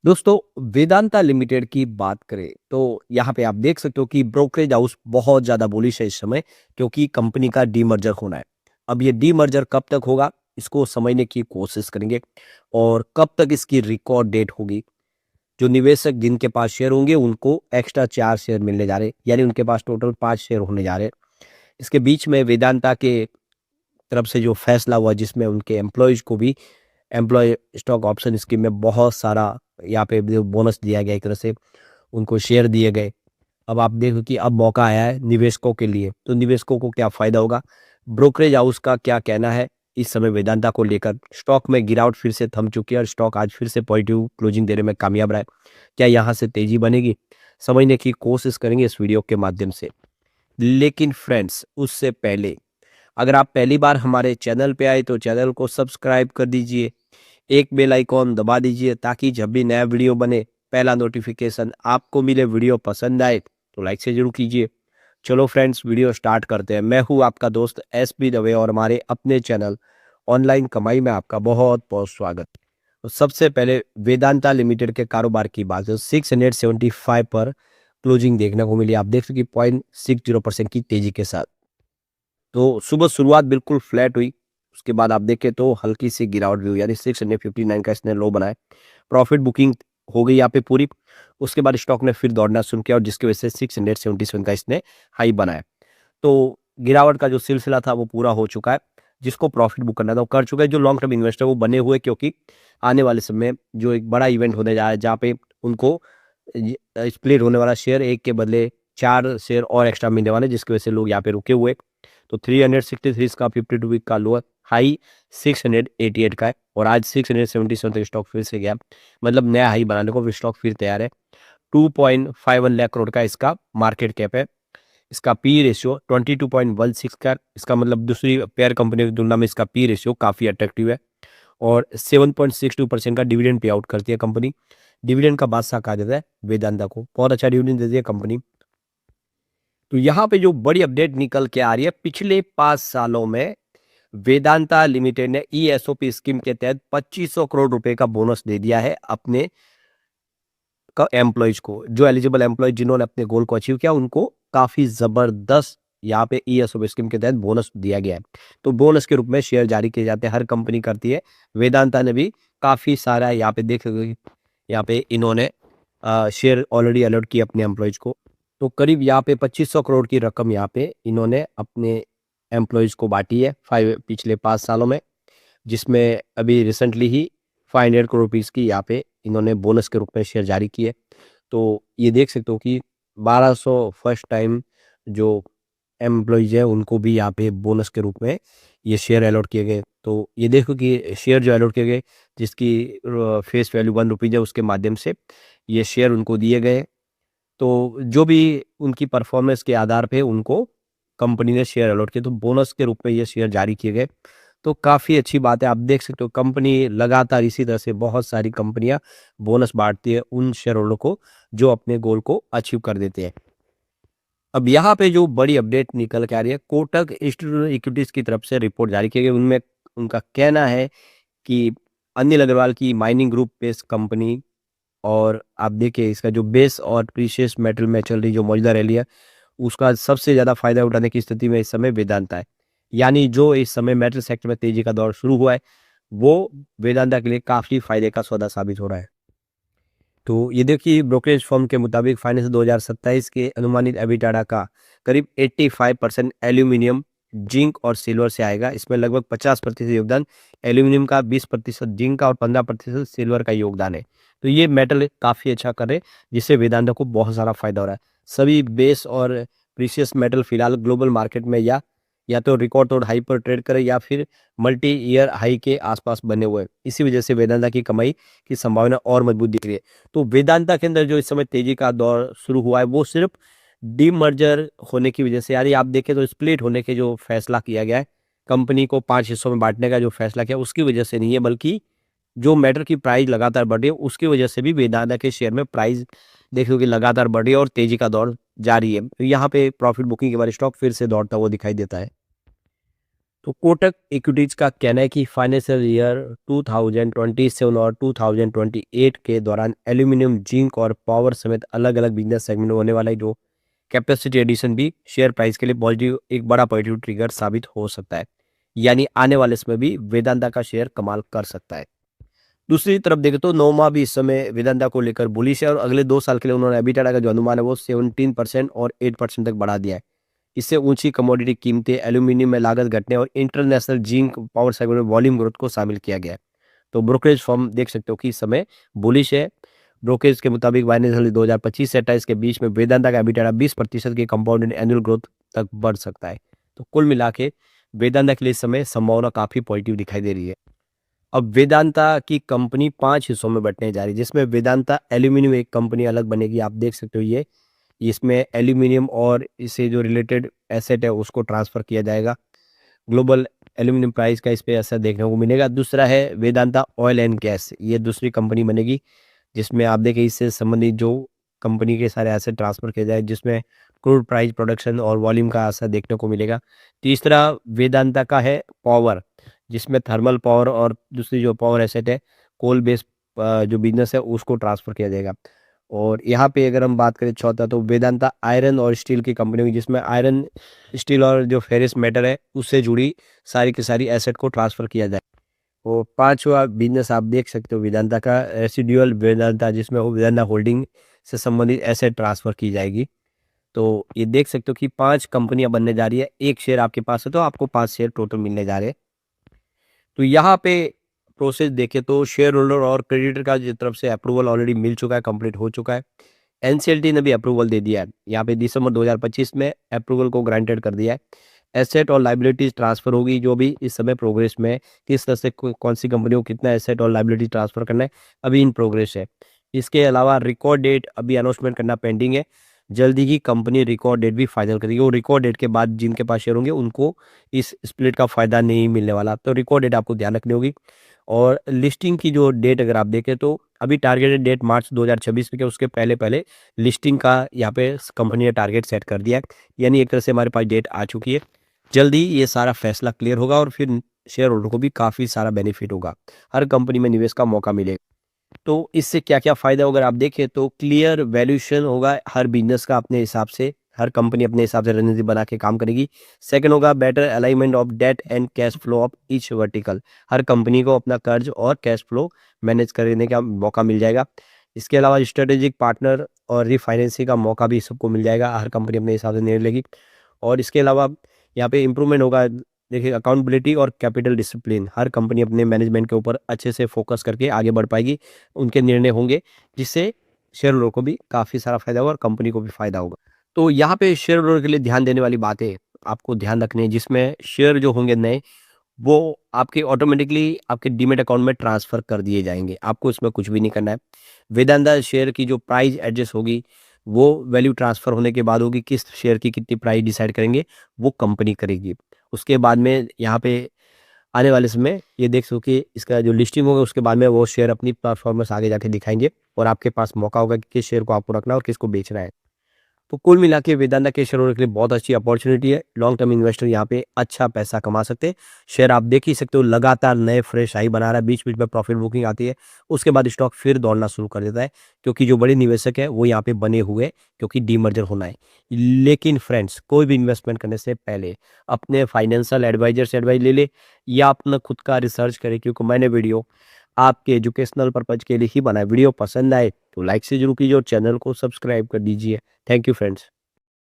दोस्तों, वेदांता लिमिटेड की बात करें तो यहाँ पे आप देख सकते हो कि ब्रोकरेज हाउस बहुत ज़्यादा बुलिश है इस समय, क्योंकि कंपनी का डीमर्जर होना है। अब ये डीमर्जर कब तक होगा, इसको समझने की कोशिश करेंगे और कब तक इसकी रिकॉर्ड डेट होगी। जो निवेशक जिनके पास शेयर होंगे उनको एक्स्ट्रा 4 शेयर मिलने जा रहे हैं, यानी उनके पास टोटल 5 शेयर होने जा रहे हैं। इसके बीच में वेदांता के तरफ से जो फैसला हुआ, जिसमें उनके एम्प्लॉयज़ को भी एम्प्लॉय स्टॉक ऑप्शन स्कीम में बहुत सारा यहाँ पे जो बोनस दिया गया, एक तरह से उनको शेयर दिए गए। अब आप देखो कि अब मौका आया है निवेशकों के लिए, तो निवेशकों को क्या फ़ायदा होगा? ब्रोकरेज हाउस का क्या कहना है इस समय वेदांता को लेकर? स्टॉक में गिरावट फिर से थम चुकी है और स्टॉक आज फिर से पॉजिटिव क्लोजिंग देने में कामयाब रहा है। क्या यहाँ से तेज़ी बनेगी? समझने की कोशिश करेंगे इस वीडियो के माध्यम से। लेकिन फ्रेंड्स, उससे पहले अगर आप पहली बार हमारे चैनल पे आए तो चैनल को सब्सक्राइब कर दीजिए, एक बेल आइकॉन दबा दीजिए ताकि जब भी नया वीडियो बने पहला नोटिफिकेशन आपको मिले। वीडियो पसंद आए तो लाइक से जरूर कीजिए। चलो फ्रेंड्स, वीडियो स्टार्ट करते हैं। मैं हूँ आपका दोस्त एसपी दवे और हमारे अपने चैनल ऑनलाइन कमाई में आपका बहुत बहुत स्वागत। तो सबसे पहले वेदांता लिमिटेड के कारोबार की बात है, 675 पर क्लोजिंग देखने को मिली। आप देख सकते 0.60% की तेजी के साथ। तो सुबह शुरुआत बिल्कुल फ्लैट हुई, उसके बाद आप देखें तो हल्की सी गिरावट भी हुई, यानी 659 का इसने लो बनाया। प्रॉफिट बुकिंग हो गई यहाँ पे पूरी। उसके बाद स्टॉक ने फिर दौड़ना शुरू किया और जिसकी वजह से 677 का इसने हाई बनाया। तो गिरावट का जो सिलसिला था वो पूरा हो चुका है। जिसको प्रॉफिट बुक करना था वो कर चुका है। जो लॉन्ग टर्म इन्वेस्टर वो बने हुए, क्योंकि आने वाले समय में जो एक बड़ा इवेंट होने जा रहा है जहाँ पे उनको स्प्लिट होने वाला शेयर एक के बदले 4 शेयर और एक्स्ट्रा मिलने वाले, जिसकी वजह से लोग यहाँ पे रुके हुए। तो 363 इसका 52 वीक का लोअर, हाई 688 का है और आज 677 तक स्टॉक फिर से गया। मतलब नया हाई बनाने को स्टॉक फिर तैयार है। 2.51 लाख करोड़ का इसका मार्केट कैप है। इसका पी रेशियो 22.16 का, इसका मतलब दूसरी पेयर कंपनी की तुलना में इसका पी रेशियो काफ़ी अट्रैक्टिव है। और 7.62% का डिविडेंड पे आउट करती है कंपनी। डिविडेंड का बादशाह कहा जाता है वेदांता को, बहुत अच्छा डिविडेंड देती है कंपनी। तो यहाँ पे जो बड़ी अपडेट निकल के आ रही है, पिछले 5 सालों में वेदांता लिमिटेड ने ईएसओपी स्कीम के तहत 2500 करोड़ रुपए का बोनस दे दिया है अपने एम्प्लॉयज को। जो एलिजिबल एम्प्लॉय जिन्होंने अपने गोल को अचीव किया उनको काफी जबरदस्त यहाँ पे ईएसओपी स्कीम के तहत बोनस दिया गया है। तो बोनस के रूप में शेयर जारी किए जाते हैं, हर कंपनी करती है। वेदांता ने भी काफी सारा यहाँ पे देख, यहाँ पे इन्होंने शेयर ऑलरेडी अलॉट किए अपने एम्प्लॉयज को। तो करीब यहाँ पे 2500 करोड़ की रकम यहाँ पे इन्होंने अपने एम्प्लॉयज को बांटी है पिछले 5 सालों में, जिसमें अभी रिसेंटली ही 500 करोड़ रुपीज़ की यहाँ पे इन्होंने बोनस के रूप में शेयर जारी किए। तो ये देख सकते हो कि 1200 फर्स्ट टाइम जो एम्प्लॉइज है उनको भी यहाँ पे बोनस के रूप में ये शेयर अलॉट किए गए। तो ये देखो कि शेयर जो अलॉट किए गए, जिसकी फेस वैल्यू 1 रुपीज़ है, उसके माध्यम से ये शेयर उनको दिए गए। तो जो भी उनकी परफॉर्मेंस के आधार पे उनको कंपनी ने शेयर अलॉट किए, तो बोनस के रूप में ये शेयर जारी किए गए। तो काफ़ी अच्छी बात है। आप देख सकते हो कंपनी लगातार इसी तरह से बहुत सारी कंपनियां बोनस बांटती है उन शेयर होल्डर को जो अपने गोल को अचीव कर देते हैं। अब यहाँ पे जो बड़ी अपडेट निकल के आ रही है, कोटक इंस्टीट्यूशनल इक्विटीज की तरफ से रिपोर्ट जारी की गई। उनमें उनका कहना है कि अनिल अग्रवाल की माइनिंग ग्रुप बेस्ड कंपनी, और आप देखिए इसका जो बेस और प्रीशियस मेटल में चल रही जो मौजूदा रैली है, उसका सबसे ज़्यादा फायदा उठाने की स्थिति में इस समय वेदांता है। यानी जो इस समय मेटल सेक्टर में तेजी का दौर शुरू हुआ है, वो वेदांता के लिए काफ़ी फायदे का सौदा साबित हो रहा है। तो ये देखिए ब्रोकरेज फर्म के मुताबिक फाइनेंस 2027 के अनुमानित एबिटाडा का करीब 85% एल्यूमिनियम, जिंक और सिल्वर से आएगा। इसमें लगभग 50% योगदान एल्यूमिनियम का, 20% जिंक का और 15% सिल्वर का योगदान है। तो ये मेटल काफ़ी अच्छा कर रहे हैं, जिससे वेदांता को बहुत सारा फायदा हो रहा है। सभी बेस और प्रीशियस मेटल फिलहाल ग्लोबल मार्केट में या तो रिकॉर्ड तोड़ हाई पर ट्रेड करे या फिर मल्टी ईयर हाई के आसपास बने हुए हैं। इसी वजह से वेदांता की कमाई की संभावना और मजबूत दिख रही है। तो वेदांता के अंदर जो इस समय तेजी का दौर शुरू हुआ है वो सिर्फ डीमर्जर होने की वजह से, यानी आप देखें तो स्प्लिट होने के जो फैसला किया गया है, कंपनी को 5 हिस्सों में बांटने का जो फैसला किया उसकी वजह से नहीं है, बल्कि जो मेटल की प्राइस लगातार बढ़ रही है उसकी वजह से भी वेदांता के शेयर में प्राइस देखो कि लगातार बढ़ रही है और तेजी का दौर जारी है। तो यहाँ पे प्रॉफिट बुकिंग के बाद स्टॉक फिर से दौड़ता हुआ दिखाई देता है। तो कोटक इक्विटीज का कहना है कि फाइनेंशियल ईयर 2027 और 2028 के दौरान एल्यूमिनियम, जिंक और पावर समेत अलग अलग बिजनेस सेगमेंट में होने वाला है जो कैपेसिटी एडिशन भी शेयर प्राइस के लिए पॉजिटिव, एक बड़ा पॉजिटिव ट्रिगर साबित हो सकता है। यानी आने वाले समय भी वेदांता का शेयर कमाल कर सकता है। दूसरी तरफ देखें तो नोमा भी इस समय वेदांता को लेकर बुलिश है और अगले 2 साल के लिए उन्होंने एबिटाडा का जो अनुमान है वो 17% और 8% तक बढ़ा दिया है। इससे ऊंची कमोडिटी कीमतें, एल्यूमिनियम में लागत घटने और इंटरनेशनल जिंक पावर सेगमेंट में वॉल्यूम ग्रोथ को शामिल किया गया है। तो ब्रोकरेज फर्म देख सकते हो कि इस समय बुलिश है। ब्रोकरेज के मुताबिक फाइनेंशियल 2025 से 28 के बीच में वेदांता का एबिटाडा 20% की कंपाउंडेड एनुअल ग्रोथ तक बढ़ सकता है। तो कुल मिला के वेदांता के लिए इस समय संभावना काफी पॉजिटिव दिखाई दे रही है। अब वेदांता की कंपनी 5 हिस्सों में बंटने जा रही है, जिसमें वेदांता एल्यूमिनियम एक कंपनी अलग बनेगी। आप देख सकते हो ये इसमें एल्यूमिनियम और इससे जो रिलेटेड एसेट है उसको ट्रांसफर किया जाएगा। ग्लोबल एल्यूमिनियम प्राइस का इस पे असर देखने को मिलेगा। दूसरा है वेदांता ऑयल एंड गैस, ये दूसरी कंपनी बनेगी जिसमें आप देखें इससे संबंधित जो कंपनी के सारे एसेट ट्रांसफर किए जाए, जिसमें क्रूड प्राइस, प्रोडक्शन और वॉल्यूम का असर देखने को मिलेगा। तीसरा वेदांता का है पावर, जिसमें थर्मल पावर और दूसरी जो पावर एसेट है कोल बेस्ड जो बिजनेस है उसको ट्रांसफर किया जाएगा। और यहाँ पे अगर हम बात करें चौथा, तो वेदांता आयरन और स्टील की कंपनी होगी, जिसमें आयरन, स्टील और जो फेरस मेटल है उससे जुड़ी सारी की सारी एसेट को ट्रांसफर किया जाए। और पांचवा बिजनेस आप देख सकते हो वेदांता का रेसिडुअल वेदांता, जिसमें वो वेदांता होल्डिंग से संबंधित एसेट ट्रांसफर की जाएगी। तो ये देख सकते हो कि 5 कंपनियां बनने जा रही है। एक शेयर आपके पास है तो आपको 5 शेयर टोटल मिलने जा रहे हैं। तो यहाँ पे प्रोसेस देखें तो शेयर होल्डर और क्रेडिटर का जी तरफ से अप्रूवल ऑलरेडी मिल चुका है, कंप्लीट हो चुका है। एनसीएलटी ने भी अप्रूवल दे दिया है। यहाँ पे दिसंबर 2025 में अप्रूवल को ग्रांटेड कर दिया है। एसेट और लाइबिलिटीज ट्रांसफर होगी जो भी इस समय प्रोग्रेस में है। किस तरह से कौन सी कंपनी को कितना एसेट और लाइबिलिटी ट्रांसफर करना है अभी इन प्रोग्रेस है। इसके अलावा रिकॉर्ड डेट अभी अनाउंसमेंट करना पेंडिंग है। जल्दी ही कंपनी रिकॉर्ड डेट भी फाइनल करेगी और रिकॉर्ड डेट के बाद जिनके पास शेयर होंगे उनको इस स्प्लिट का फायदा नहीं मिलने वाला। तो रिकॉर्ड डेट आपको ध्यान रखनी होगी। और लिस्टिंग की जो डेट अगर आप देखें तो अभी टारगेटेड डेट मार्च 2026 में, उसके पहले पहले लिस्टिंग का यहाँ पे कंपनी ने टारगेट सेट कर दिया है। यानी एक तरह से हमारे पास डेट आ चुकी है। जल्दी ये सारा फैसला क्लियर होगा और फिर शेयर होल्डर को भी काफ़ी सारा बेनिफिट होगा। हर कंपनी में निवेश का मौका मिलेगा। तो इससे क्या-क्या फ़ायदा होगा अगर आप देखें तो क्लियर वैल्यूएशन होगा हर बिज़नेस का अपने हिसाब से, हर कंपनी अपने हिसाब से रणनीति बना के काम करेगी। सेकंड होगा better alignment of debt and cash flow of each vertical, हर कंपनी को अपना कर्ज और कैश फ्लो मैनेज करने का मौका मिल जाएगा। इसके अलावा स्ट्रेटेजिक पार्टनर और रीफाइनेंसिंग का मौका भी सबको मिल जाएगा, हर कंपनी अपने हिसाब से निर्णय लेगी। और इसके अलावा यहाँ पे इम्प्रूवमेंट होगा, देखिए अकाउंटेबिलिटी और कैपिटल डिसिप्लिन, हर कंपनी अपने मैनेजमेंट के ऊपर अच्छे से फोकस करके आगे बढ़ पाएगी। उनके निर्णय होंगे जिससे शेयर होल्डर को भी काफ़ी सारा फायदा होगा और कंपनी को भी फायदा होगा। तो यहाँ पे शेयर होल्डर के लिए ध्यान देने वाली बातें आपको ध्यान रखनी है, जिसमें शेयर जो होंगे नए वो आपके ऑटोमेटिकली आपके डीमैट अकाउंट में ट्रांसफर कर दिए जाएंगे। आपको इसमें कुछ भी नहीं करना है। वेदांता शेयर की जो प्राइस एडजस्ट होगी वो वैल्यू ट्रांसफर होने के बाद होगी। किस शेयर की कितनी प्राइस डिसाइड करेंगे वो कंपनी करेगी। उसके बाद में यहाँ पे आने वाले समय ये देख सको कि इसका जो लिस्टिंग होगा उसके बाद में वो शेयर अपनी परफॉर्मेंस आगे जाके दिखाएंगे और आपके पास मौका होगा कि किस शेयर को आपको रखना है और किसको बेचना है। तो कुल मिला के वेदांता के शेयर होल्डर के लिए बहुत अच्छी अपॉर्चुनिटी है। लॉन्ग टर्म इन्वेस्टर यहाँ पे अच्छा पैसा कमा सकते हैं। शेयर आप देख ही सकते हो लगातार नए फ्रेश हाई बना रहा है, बीच बीच में प्रॉफिट बुकिंग आती है, उसके बाद स्टॉक फिर दौड़ना शुरू कर देता है क्योंकि जो बड़े निवेशक है वो यहाँ पे बने हुए हैं, क्योंकि डीमर्जर होना है। लेकिन फ्रेंड्स, कोई भी इन्वेस्टमेंट करने से पहले अपने फाइनेंशियल एडवाइजर से एडवाइस ले ले या अपना खुद का रिसर्च करे, क्योंकि मैंने वीडियो आपके एजुकेशनल पर्पज के लिए ही बनाया। वीडियो पसंद आए तो लाइक से जरूर कीजिए और चैनल को सब्सक्राइब कर दीजिए। Thank you friends.